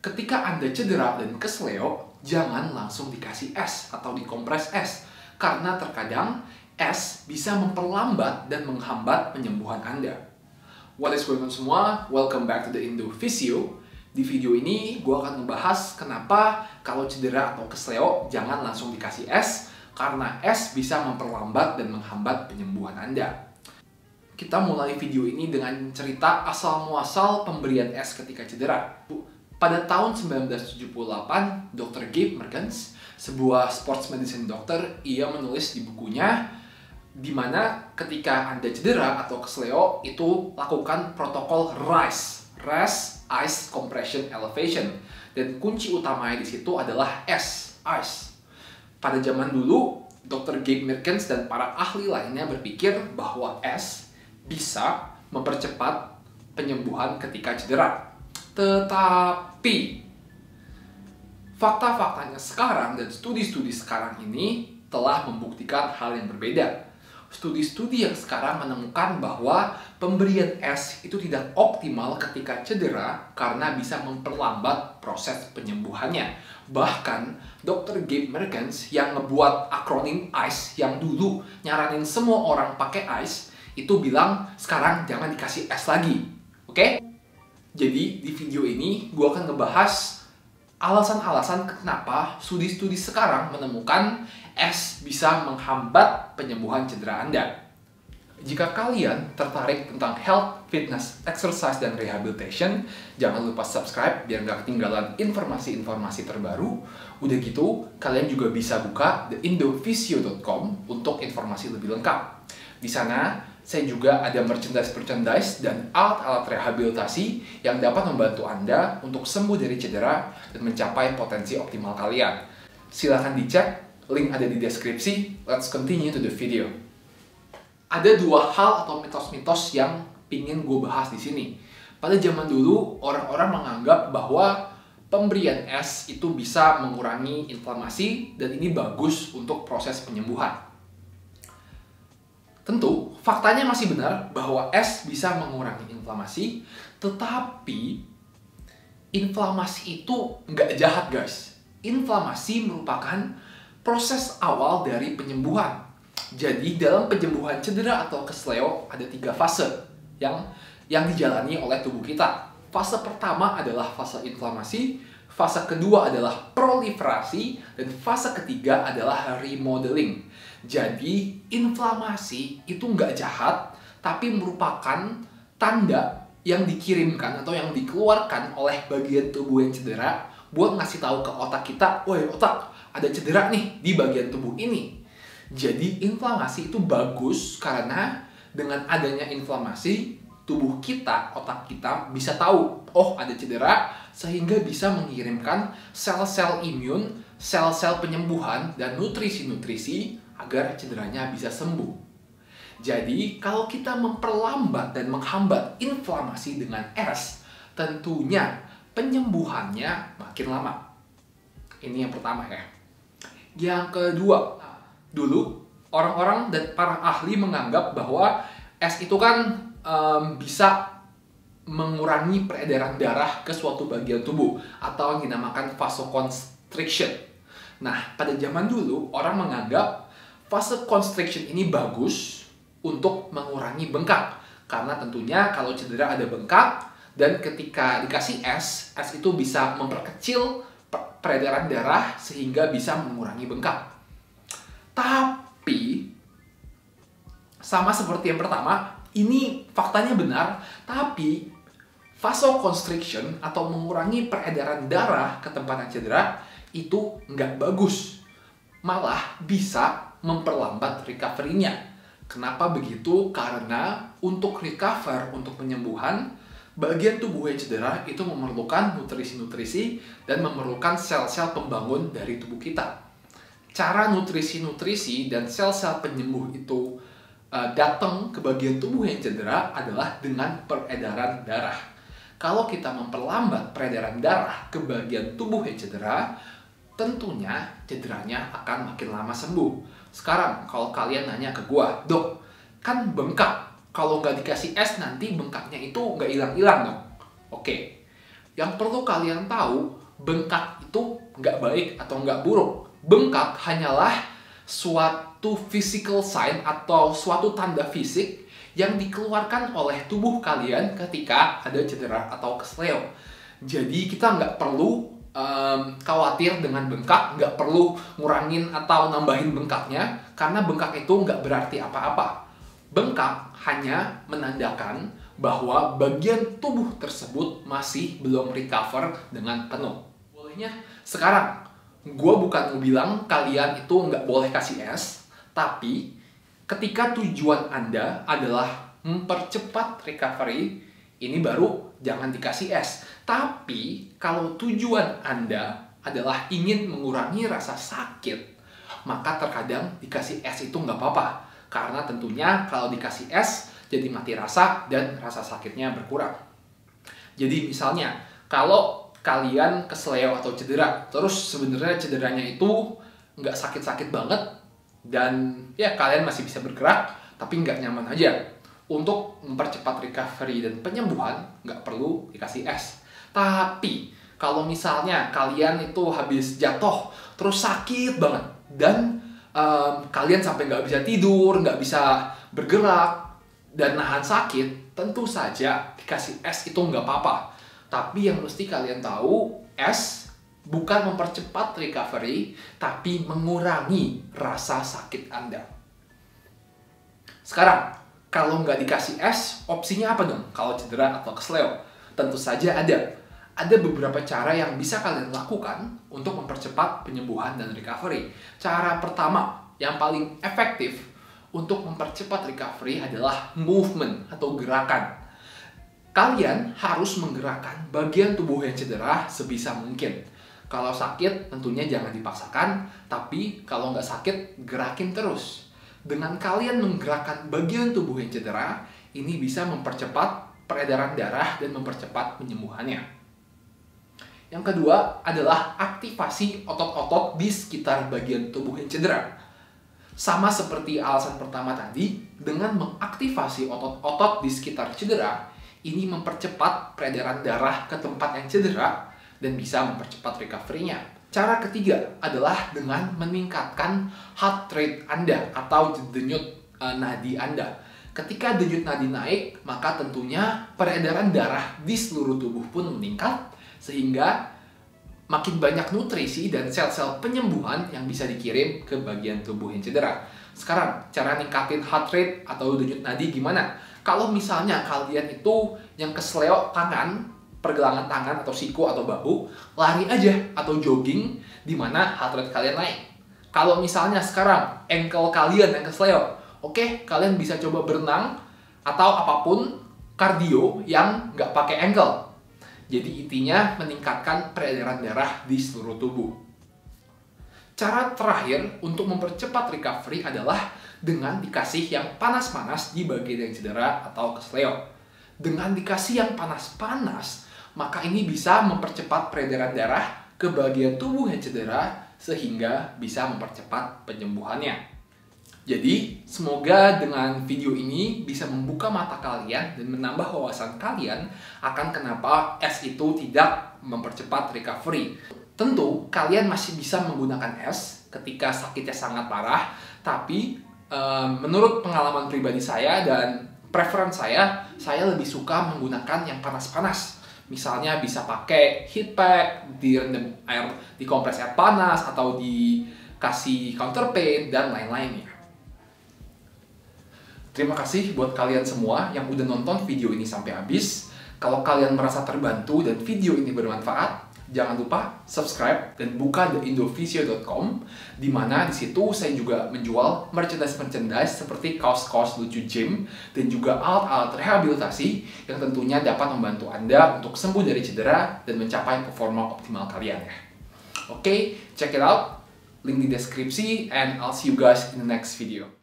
Ketika Anda cedera dan kesleo, jangan langsung dikasih es atau dikompres es. Karena terkadang es bisa memperlambat dan menghambat penyembuhan Anda. What is going on semua? Welcome back to the Indo Physio. Di video ini, gue akan ngebahas kenapa kalau cedera atau kesleo jangan langsung dikasih es. Karena es bisa memperlambat dan menghambat penyembuhan Anda. Kita mulai video ini dengan cerita asal-muasal pemberian es ketika cedera. Pada tahun 1978, Dr. Gabe Merkens, sebuah sports medicine dokter, ia menulis di bukunya di mana ketika Anda cedera atau kesleo itu lakukan protokol RICE, Rest, Ice, Compression, Elevation, dan kunci utamanya di situ adalah ice. Pada zaman dulu, Dr. Gabe Merkens dan para ahli lainnya berpikir bahwa es bisa mempercepat penyembuhan ketika cedera. Tetapi fakta-faktanya sekarang dan studi-studi sekarang ini telah membuktikan hal yang berbeda. Studi-studi yang sekarang menemukan bahwa pemberian es itu tidak optimal ketika cedera karena bisa memperlambat proses penyembuhannya. Bahkan Dr. Gabe Merkens yang ngebuat akronim ICE yang dulu nyaranin semua orang pakai ICE itu bilang sekarang jangan dikasih es lagi. Oke? Jadi di video ini gue akan ngebahas alasan-alasan kenapa studi-studi sekarang menemukan es bisa menghambat penyembuhan cedera Anda. Jika kalian tertarik tentang health, fitness, exercise, dan rehabilitation, jangan lupa subscribe biar nggak ketinggalan informasi-informasi terbaru. Udah gitu, kalian juga bisa buka theindophysio.com untuk informasi lebih lengkap. Di sana, saya juga ada merchandise dan alat-alat rehabilitasi yang dapat membantu Anda untuk sembuh dari cedera dan mencapai potensi optimal kalian. Silahkan dicek, link ada di deskripsi. Let's continue to the video. Ada dua hal atau mitos-mitos yang pingin gue bahas di sini. Pada zaman dulu, orang-orang menganggap bahwa pemberian es itu bisa mengurangi inflamasi dan ini bagus untuk proses penyembuhan. Tentu, faktanya masih benar bahwa es bisa mengurangi inflamasi, tetapi inflamasi itu nggak jahat, guys. Inflamasi merupakan proses awal dari penyembuhan. Jadi, dalam penyembuhan cedera atau kesleo ada 3 fase yang dijalani oleh tubuh kita. Fase pertama adalah fase inflamasi, fase kedua adalah proliferasi, dan fase ketiga adalah remodeling. Jadi, inflamasi itu nggak jahat, tapi merupakan tanda yang dikirimkan atau yang dikeluarkan oleh bagian tubuh yang cedera buat ngasih tahu ke otak kita, woi otak, ada cedera nih di bagian tubuh ini. Jadi, inflamasi itu bagus karena dengan adanya inflamasi, tubuh kita, otak kita bisa tahu, oh ada cedera, sehingga bisa mengirimkan sel-sel imun, sel-sel penyembuhan, dan nutrisi-nutrisi agar cederanya bisa sembuh. Jadi, kalau kita memperlambat dan menghambat inflamasi dengan es, tentunya penyembuhannya makin lama. Ini yang pertama ya. Yang kedua, dulu orang-orang dan para ahli menganggap bahwa es itu kan bisa mengurangi peredaran darah ke suatu bagian tubuh atau yang dinamakan vasoconstriction. Nah, pada zaman dulu orang menganggap vasoconstriction ini bagus untuk mengurangi bengkak karena tentunya kalau cedera ada bengkak dan ketika dikasih es itu bisa memperkecil peredaran darah sehingga bisa mengurangi bengkak. Tapi sama seperti yang pertama, ini faktanya benar, tapi vasoconstriction atau mengurangi peredaran darah ke tempat yang cedera itu nggak bagus. Malah bisa memperlambat recovery-nya. Kenapa begitu? Karena untuk recover, untuk penyembuhan, bagian tubuh yang cedera itu memerlukan nutrisi-nutrisi dan memerlukan sel-sel pembangun dari tubuh kita. Cara nutrisi-nutrisi dan sel-sel penyembuh itu datang ke bagian tubuh yang cedera adalah dengan peredaran darah. Kalau kita memperlambat peredaran darah ke bagian tubuh yang cedera, tentunya cederanya akan makin lama sembuh. Sekarang, kalau kalian nanya ke gua, dok, kan bengkak. Kalau nggak dikasih es, nanti bengkaknya itu nggak hilang-hilang dong. Oke, yang perlu kalian tahu, bengkak itu nggak baik atau nggak buruk. Bengkak hanyalah suatu physical sign atau suatu tanda fisik yang dikeluarkan oleh tubuh kalian ketika ada cedera atau kesleo. Jadi kita nggak perlu khawatir dengan bengkak, nggak perlu ngurangin atau nambahin bengkaknya, karena bengkak itu nggak berarti apa-apa. Bengkak hanya menandakan bahwa bagian tubuh tersebut masih belum recover dengan penuh. Bolehnya sekarang, gue bukan bilang kalian itu nggak boleh kasih es, tapi ketika tujuan Anda adalah mempercepat recovery, ini baru jangan dikasih es. Tapi kalau tujuan Anda adalah ingin mengurangi rasa sakit, maka terkadang dikasih es itu nggak apa-apa. Karena tentunya kalau dikasih es, jadi mati rasa dan rasa sakitnya berkurang. Jadi misalnya, kalau kalian kesleo atau cedera, terus sebenarnya cederanya itu nggak sakit-sakit banget, dan ya kalian masih bisa bergerak, tapi nggak nyaman aja. Untuk mempercepat recovery dan penyembuhan, nggak perlu dikasih es. Tapi, kalau misalnya kalian itu habis jatuh, terus sakit banget, dan kalian sampai nggak bisa tidur, nggak bisa bergerak, dan nahan sakit, tentu saja dikasih es itu nggak apa-apa. Tapi yang mesti kalian tahu, es bukan mempercepat recovery, tapi mengurangi rasa sakit Anda. Sekarang, kalau nggak dikasih es, opsinya apa dong kalau cedera atau kesleo? Tentu saja ada. Ada beberapa cara yang bisa kalian lakukan untuk mempercepat penyembuhan dan recovery. Cara pertama, yang paling efektif untuk mempercepat recovery adalah movement atau gerakan. Kalian harus menggerakkan bagian tubuh yang cedera sebisa mungkin. Kalau sakit, tentunya jangan dipaksakan, tapi kalau nggak sakit, gerakin terus. Dengan kalian menggerakkan bagian tubuh yang cedera, ini bisa mempercepat peredaran darah dan mempercepat penyembuhannya. Yang kedua adalah aktivasi otot-otot di sekitar bagian tubuh yang cedera. Sama seperti alasan pertama tadi, dengan mengaktifasi otot-otot di sekitar cedera, ini mempercepat peredaran darah ke tempat yang cedera dan bisa mempercepat recovery-nya. Cara ketiga adalah dengan meningkatkan heart rate Anda atau denyut nadi Anda. Ketika denyut nadi naik, maka tentunya peredaran darah di seluruh tubuh pun meningkat, sehingga makin banyak nutrisi dan sel-sel penyembuhan yang bisa dikirim ke bagian tubuh yang cedera. Sekarang, cara ningkatin heart rate atau denyut nadi gimana? Kalau misalnya kalian itu yang kesleo tangan, pergelangan tangan atau siku atau bahu, lari aja atau jogging di mana heart rate kalian naik. Kalau misalnya sekarang ankle kalian yang kesleo, oke, kalian bisa coba berenang atau apapun kardio yang nggak pakai ankle. Jadi intinya meningkatkan peredaran darah di seluruh tubuh. Cara terakhir untuk mempercepat recovery adalah dengan dikasih yang panas-panas di bagian yang cedera atau kesleo. Dengan dikasih yang panas-panas, maka ini bisa mempercepat peredaran darah ke bagian tubuh yang cedera sehingga bisa mempercepat penyembuhannya. Jadi, semoga dengan video ini bisa membuka mata kalian dan menambah wawasan kalian akan kenapa es itu tidak mempercepat recovery. Tentu, kalian masih bisa menggunakan es ketika sakitnya sangat parah, tapi menurut pengalaman pribadi saya dan preference saya lebih suka menggunakan yang panas-panas. Misalnya bisa pakai heat pack, direndam air, dikompres air panas, atau dikasih counter pain, dan lain-lainnya. Terima kasih buat kalian semua yang udah nonton video ini sampai habis. Kalau kalian merasa terbantu dan video ini bermanfaat, jangan lupa subscribe dan buka theindophysio.com, di mana di situ saya juga menjual merchandise seperti kaos-kaos lucu gym dan juga alat-alat rehabilitasi yang tentunya dapat membantu Anda untuk sembuh dari cedera dan mencapai performa optimal kalian ya. Oke, check it out. Link di deskripsi and I'll see you guys in the next video.